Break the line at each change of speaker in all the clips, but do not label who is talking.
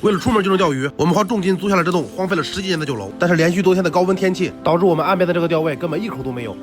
为了出门就能钓鱼，我们花重金租下了这栋荒废了10几年的酒楼。但是连续多天的高温天气，导致我们岸边的这个钓位根本一口都没有。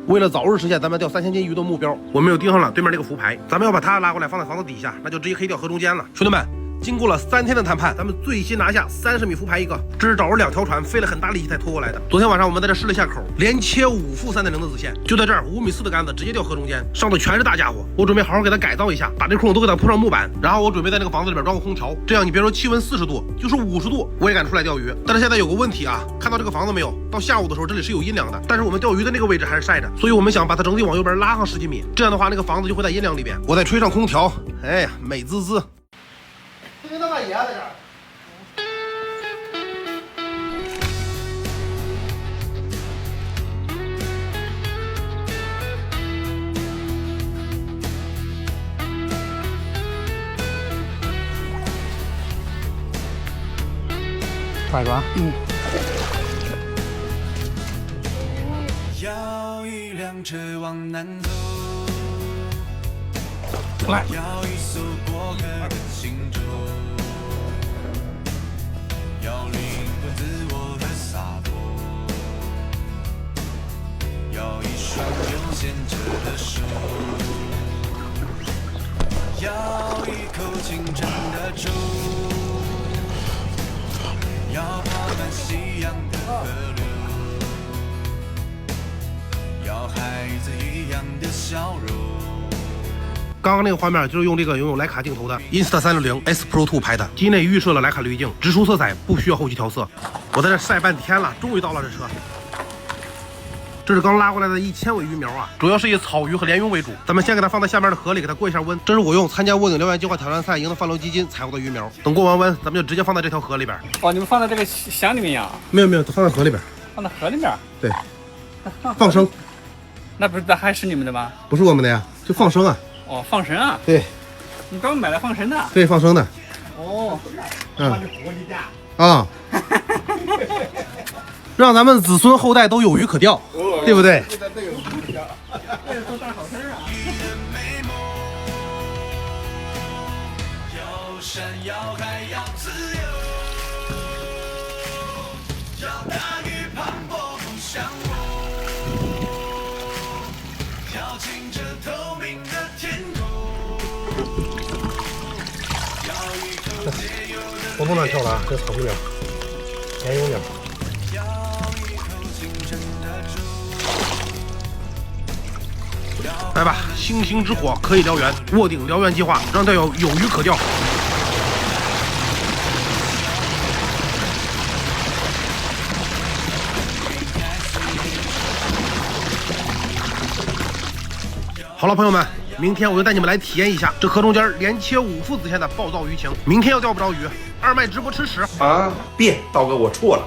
为了早日实现咱们钓3000斤鱼的目标，我们又盯上了对面这个浮排，咱们要把它拉过来放在房子底下，那就直接可以钓河中间了。兄弟们，经过了3天的谈判，咱们最新拿下30米浮排一个，这是找着2条船，费了很大力气才拖过来的。昨天晚上我们在这试了一下口，连切5负3.0的子线，就在这儿5米4的杆子直接钓河中间，上的全是大家伙。我准备好好给它改造一下，把这空都给它铺上木板，然后我准备在这个房子里边装个空调，这样你别说气温40度，就是50度我也敢出来钓鱼。但是现在有个问题啊，看到这个房子没有？到下午的时候这里是有阴凉的，但是我们钓鱼的那个位置还是晒着，所以我们想把它整体往右边拉上10几米，这样的话那个房子就会在阴凉里边。我再吹上空调，哎呀，美滋滋。你干嘛爷在这儿？
快抓！
要一辆车往南走，
来，
要一艘过客的行舟，要灵魂自我和洒脱，要一双悠闲着的手，要一口清澈的粥，要爬满夕阳的河流，要孩子一样的笑容。
刚刚那个画面就是用这个拥有徕卡镜头的 Insta360S Pro 2拍的，机内预设了徕卡滤镜，直出色彩，不需要后期调色。我在这晒半天了，终于到了这车。这是刚拉过来的1000尾鱼苗啊，主要是以草鱼和鲢鳙为主。咱们先给它放在下面的河里，给它过一下温。这是我用参加卧顶燎原计划挑战赛赢得泛舟基金采过的鱼苗。等过完温，咱们就直接放在这条河里边。
哦，你们放在这个箱里面呀？
没有，都放在河里边。
放在河里面？
对，放生。
那不是还是你们的吗？
不是我们的呀，就放生啊。
哦，放生啊？
对，
你专门买来放生的？
对，放生的。
哦，
啊，让咱们子孙后代都有鱼可钓，对不对？
这是做大好事啊！
要山要海要自由，要大雨磅礴不相逢，要清澈透明的天空，要一口解忧的
我不能跳了啊，这草鱼苗，鲢鳙苗。
要一口清澈的粥。
来吧，星星之火可以燎原，卧顶燎原计划让钓友有鱼可钓。好了，朋友们，明天我就带你们来体验一下这河中间连切5副子线的暴躁鱼情。明天要钓不着鱼，二麦直播吃屎
啊！别，道哥，我错了。